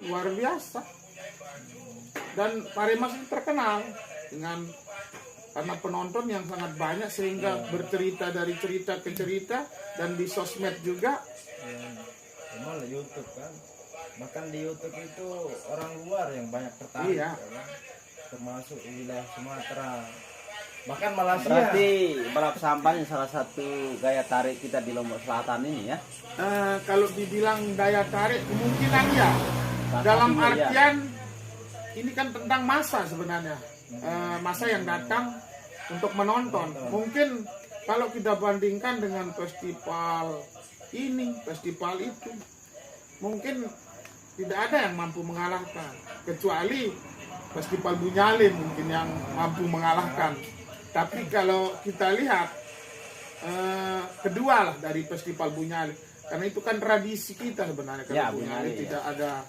luar biasa. Dan Paremas ini terkenal dengan karena penonton yang sangat banyak sehingga bercerita dari cerita ke cerita dan di sosmed juga. Cuma YouTube kan, bahkan di YouTube itu orang luar yang banyak tertarik, Iya. kan? Termasuk wilayah Sumatera, bahkan Malaysia. Berarti balap sampah yang salah satu gaya tarik kita di Lombok Selatan ini ya. Kalau dibilang daya tarik kemungkinan ya. Salah Dalam satunya, ya. artian ini kan tentang masa sebenarnya. Masa yang datang untuk menonton. Mungkin kalau kita bandingkan dengan festival ini, festival itu, mungkin tidak ada yang mampu mengalahkan. Kecuali festival Bunyalin mungkin yang mampu mengalahkan. Tapi kalau kita lihat kedua lah dari festival Bunyalin, karena itu kan tradisi kita sebenarnya. Kalau Ya, Bunyalin Bunyalin, tidak ada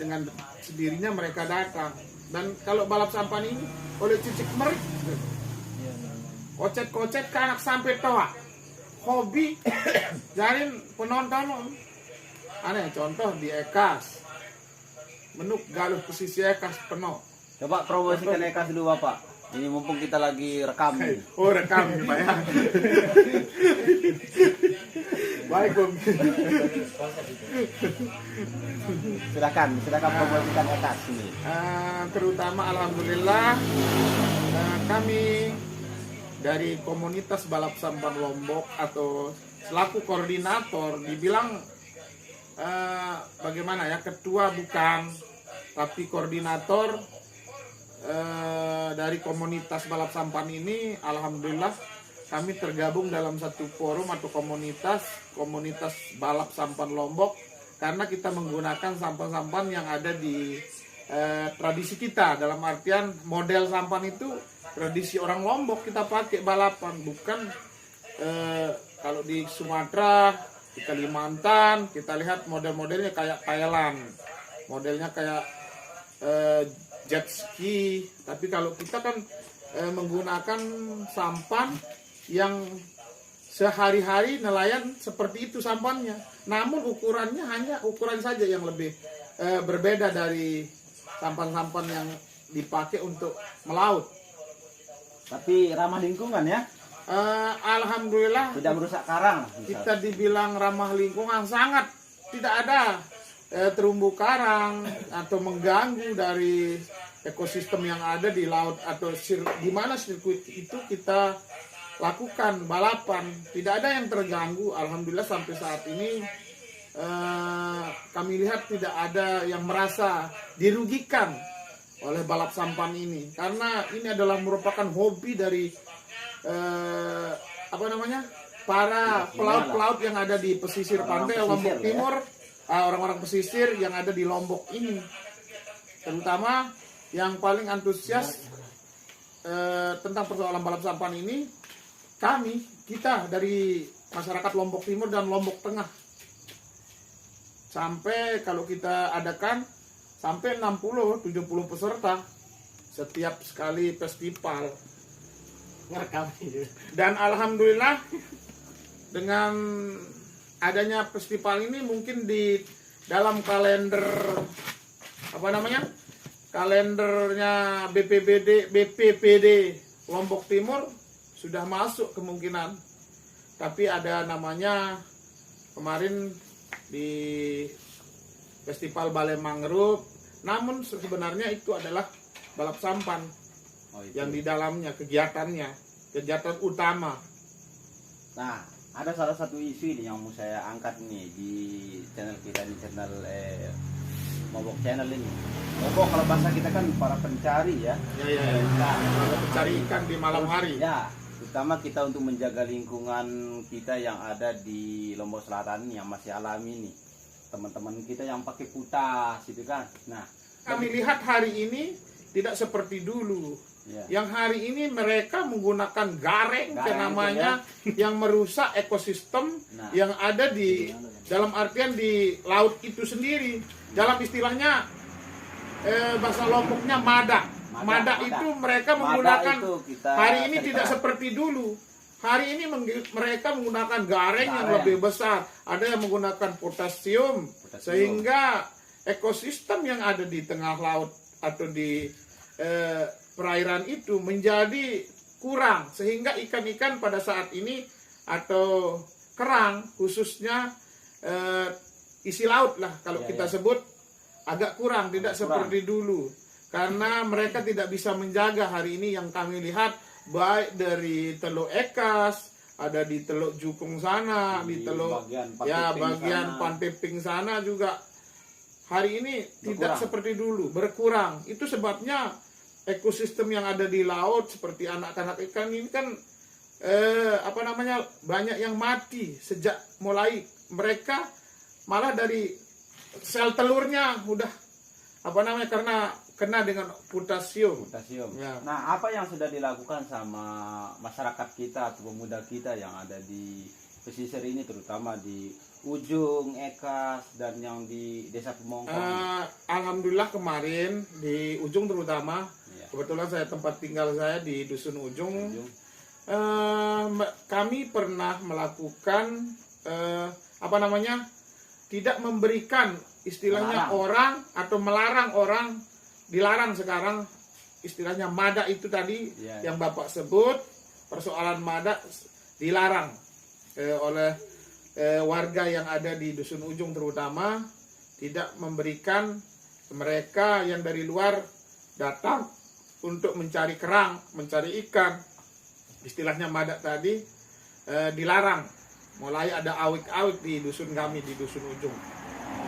dengan sendirinya mereka datang. Dan kalau balap sampah ini oleh cicik merik, kocet-kocet ke anak sampai tua, hobi jarin penonton. Aneh contoh di Ekas, menuk galuh posisi Ekas penuh. Coba promosikan Ekas dulu Bapak. Ini mumpung kita lagi rekam nih. Oh rekam nih Pak ya. Baik Bung. Silakan promosikan Ekas ini. Terutama alhamdulillah kami dari komunitas balap sampah Lombok atau selaku koordinator dibilang bagaimana ya, ketua bukan, tapi koordinator dari komunitas balap sampan ini. Alhamdulillah kami tergabung dalam satu forum atau komunitas balap sampan Lombok, karena kita menggunakan sampan-sampan yang ada di tradisi kita. Dalam artian model sampan itu tradisi orang Lombok kita pakai balapan, bukan kalau di Sumatera, di Kalimantan kita lihat model-modelnya kayak Thailand, modelnya kayak jet ski. Tapi kalau kita kan menggunakan sampan yang sehari-hari nelayan seperti itu sampannya, namun ukurannya hanya ukuran saja yang lebih berbeda dari sampan-sampan yang dipakai untuk melaut. Tapi ramah lingkungan ya. Alhamdulillah Tidak merusak karang. kita dibilang ramah lingkungan, sangat tidak ada terumbu karang atau mengganggu dari ekosistem yang ada di laut atau di mana sirkuit itu kita lakukan balapan, tidak ada yang terganggu. Alhamdulillah sampai saat ini kami lihat tidak ada yang merasa dirugikan oleh balap sampan ini, karena ini adalah merupakan hobi dari para pelaut-pelaut yang ada di pesisir pantai Lombok Timur, orang-orang pesisir yang ada di Lombok ini, terutama yang paling antusias tentang persoalan balap sampan ini. Kita dari masyarakat Lombok Timur dan Lombok Tengah, sampai kalau kita adakan sampai 60-70 peserta setiap sekali festival. Dan alhamdulillah dengan adanya festival ini, mungkin di dalam kalendernya BPPD Lombok Timur sudah masuk kemungkinan. Tapi ada namanya kemarin di Festival Balai Mangrove, namun sebenarnya itu adalah balap sampan yang di dalamnya kegiatan utama. Nah, ada salah satu isu ini yang mau saya angkat nih di channel kita, di channel Mobok Channel ini. Mobok kalau bahasa kita kan para pencari ya. Nah, pencari ikan di malam hari. Ya, terutama kita untuk menjaga lingkungan kita yang ada di Lombok Selatan ini yang masih alami nih. Teman-teman kita yang pakai putas gitu kan. Nah, kami lihat hari ini tidak seperti dulu. ya. Yang hari ini mereka menggunakan gareng namanya, yang merusak ekosistem yang ada di dalam artian di laut itu sendiri. Dalam istilahnya bahasa Lomboknya mada. Mada itu mereka menggunakan hari ini tidak seperti dulu. Hari ini mereka menggunakan gareng yang lebih besar. Ada yang menggunakan potasium. Sehingga ekosistem yang ada di tengah laut atau di perairan itu menjadi kurang, sehingga ikan-ikan pada saat ini atau kerang khususnya isi laut lah kalau kita sebut agak kurang, tidak seperti dulu, karena mereka tidak bisa menjaga. Hari ini yang kami lihat baik dari Teluk Ekas, ada di Teluk Jukung sana, di Teluk bagian Panteping sana juga hari ini tidak seperti dulu, berkurang. Itu sebabnya ekosistem yang ada di laut seperti anak-anak ikan ini kan banyak yang mati sejak mulai mereka, malah dari sel telurnya udah karena kena dengan potasium. Ya. Nah, apa yang sudah dilakukan sama masyarakat kita atau pemuda kita yang ada di pesisir ini, terutama di Ujung, Ekas, dan yang di Desa Pemongkong? Alhamdulillah kemarin di Ujung terutama, kebetulan tempat tinggal saya di Dusun Ujung. Kami pernah melakukan tidak memberikan istilahnya orang atau melarang orang, dilarang sekarang istilahnya mada itu tadi yang Bapak sebut, persoalan mada dilarang oleh warga yang ada di Dusun Ujung terutama, tidak memberikan mereka yang dari luar datang untuk mencari kerang, mencari ikan, istilahnya mada tadi dilarang. Mulai ada awik-awik di dusun kami di Dusun Ujung.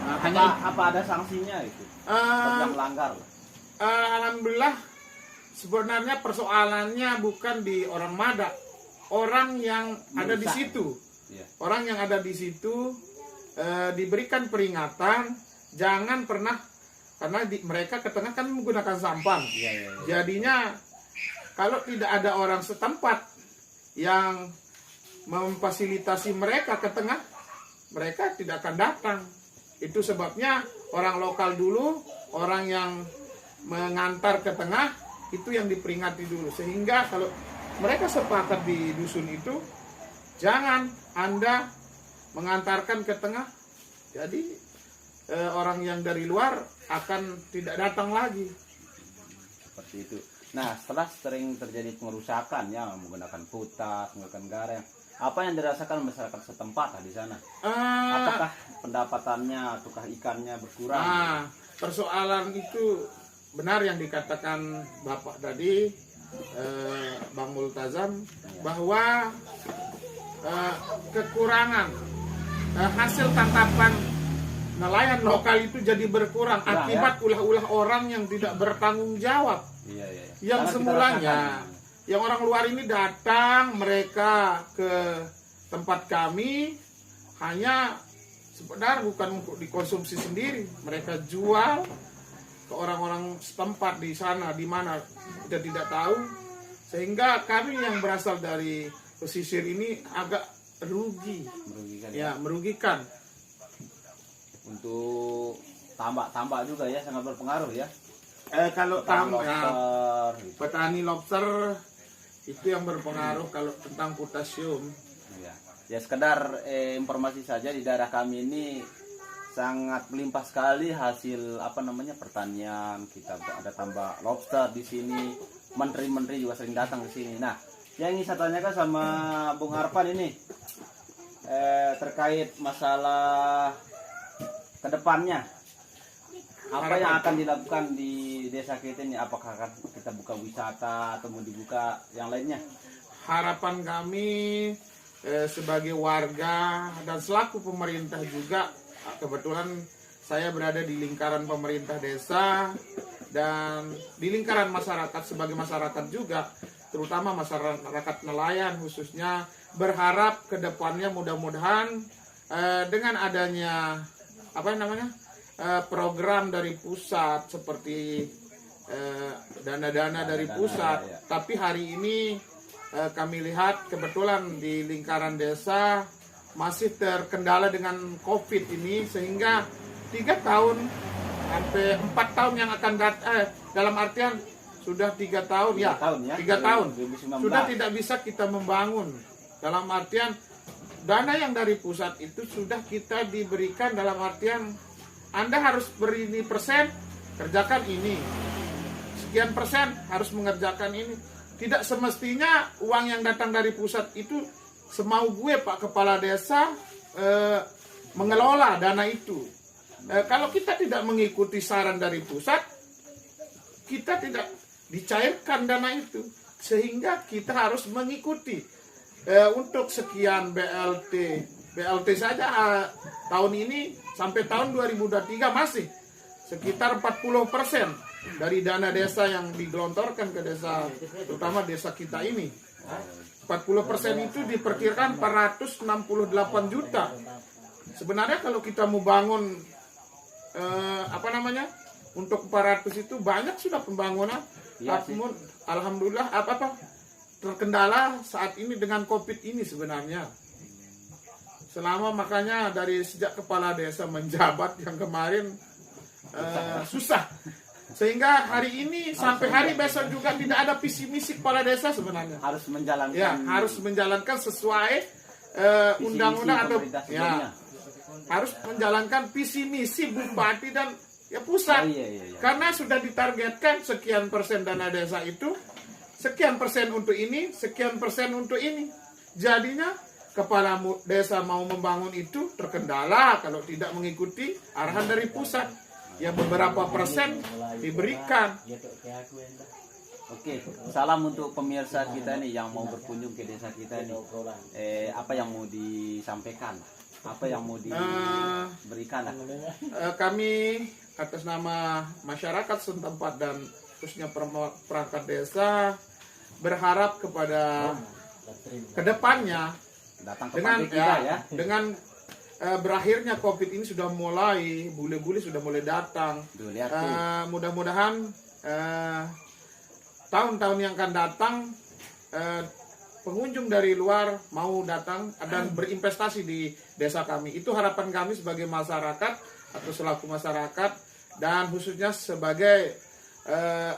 Apa ada sanksinya itu? Yang melanggar? Alhamdulillah sebenarnya persoalannya bukan di orang mada, orang yang ada di situ. Orang yang ada di situ diberikan peringatan, jangan pernah, karena mereka ke tengah kan menggunakan sampan. Jadinya kalau tidak ada orang setempat yang memfasilitasi mereka ke tengah, mereka tidak akan datang. Itu sebabnya orang lokal dulu, orang yang mengantar ke tengah, itu yang diperingati dulu. Sehingga kalau mereka sepakat di dusun itu, jangan Anda mengantarkan ke tengah, jadi orang yang dari luar akan tidak datang lagi. Seperti itu. Nah, setelah sering terjadi pengerusakan ya, menggunakan putas, menggunakan gareng, apa yang dirasakan masyarakat setempat di sana? Apakah pendapatannya ataukah ikannya berkurang? Persoalan itu benar yang dikatakan Bapak tadi, Bang Multazam, bahwa kekurangan hasil tangkapan nelayan lokal itu jadi berkurang akibat ulah-ulah orang yang tidak bertanggung jawab. Yang semulanya yang orang luar ini datang mereka ke tempat kami hanya sebenarnya bukan untuk dikonsumsi sendiri, mereka jual ke orang-orang setempat di sana di mana kita tidak tahu, sehingga kami yang berasal dari pesisir ini agak merugikan. Untuk tambak juga ya sangat berpengaruh ya. Kalau petani lobster itu yang berpengaruh kalau tentang potasium. Ya sekedar informasi saja, di daerah kami ini sangat melimpah sekali hasil pertanian. Kita ada tambak lobster di sini, menteri-menteri juga sering datang ke sini. Nah, yang ingin saya tanyakan sama Bung Arfan ini terkait masalah kedepannya, apa yang akan dilakukan di desa kita ini? Apakah akan kita buka wisata atau mau dibuka yang lainnya? Harapan kami sebagai warga dan selaku pemerintah juga, kebetulan saya berada di lingkaran pemerintah desa dan di lingkaran masyarakat sebagai masyarakat juga, terutama masyarakat nelayan khususnya, berharap kedepannya mudah-mudahan dengan adanya program dari pusat seperti dana-dana dari pusat. Tapi hari ini kami lihat kebetulan di lingkaran desa masih terkendala dengan COVID ini, sehingga 3 tahun sampai 4 tahun yang akan datang, dalam artian sudah 3 tahun 3 tahun sudah tidak bisa kita membangun. Dalam artian dana yang dari pusat itu sudah kita diberikan dalam artian Anda harus berini persen, kerjakan ini. Sekian persen harus mengerjakan ini. Tidak semestinya uang yang datang dari pusat itu semau gue Pak Kepala Desa mengelola dana itu. Kalau kita tidak mengikuti saran dari pusat, kita tidak dicairkan dana itu. Sehingga kita harus mengikuti. Untuk sekian BLT saja tahun ini sampai tahun 2023 masih sekitar 40% dari dana desa yang digelontorkan ke desa, terutama desa kita ini. 40% itu diperkirakan 468 juta. Sebenarnya kalau kita mau bangun untuk 400 itu banyak sudah pembangunan. Namun alhamdulillah terkendala saat ini dengan COVID ini sebenarnya. Makanya dari sejak kepala desa menjabat yang kemarin susah. Sehingga hari ini sampai hari besok juga tidak ada visi misi kepala desa sebenarnya. Harus menjalankan. Ya, harus menjalankan sesuai undang-undang atau ya. Harus menjalankan visi misi bupati dan ya pusat. Iya. Karena sudah ditargetkan sekian persen dana desa itu, sekian persen untuk ini, sekian persen untuk ini. Jadinya kepala desa mau membangun itu terkendala kalau tidak mengikuti arahan dari pusat. Ya beberapa persen diberikan. Oke, salam untuk pemirsa kita nih yang mau berkunjung ke desa kita nih. Apa yang mau disampaikan? Apa yang mau diberikan? Kami atas nama masyarakat setempat dan khususnya perangkat desa berharap kepada kedepannya Datang ke dengan pabrik kita ya. dengan berakhirnya COVID ini sudah mulai, bule-bule sudah mulai datang. Tuh, lihat tuh. Mudah-mudahan tahun-tahun yang akan datang pengunjung dari luar mau datang dan berinvestasi di desa kami. Itu harapan kami sebagai masyarakat atau selaku masyarakat dan khususnya sebagai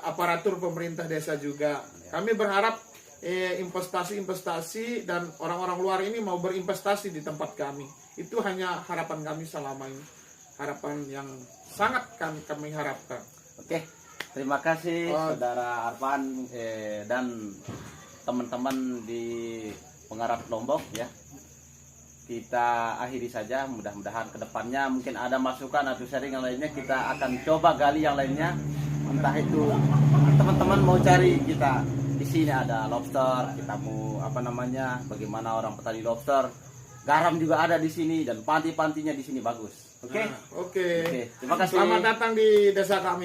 aparatur pemerintah desa juga. Kami berharap investasi dan orang-orang luar ini mau berinvestasi di tempat kami. Itu hanya harapan kami selama ini. Harapan yang sangat kami harapkan. Oke, terima kasih Saudara Arfan dan teman-teman di Pengarap Lombok ya. Kita akhiri saja, mudah-mudahan kedepannya mungkin ada masukan atau sharing yang lainnya, kita akan coba gali yang lainnya. Entah itu teman-teman mau cari kita di sini ada lobster, kita mau bagaimana orang petani lobster, garam juga ada di sini dan panti-pantinya di sini bagus. Oke. Oke. Terima kasih. Selamat datang di desa kami.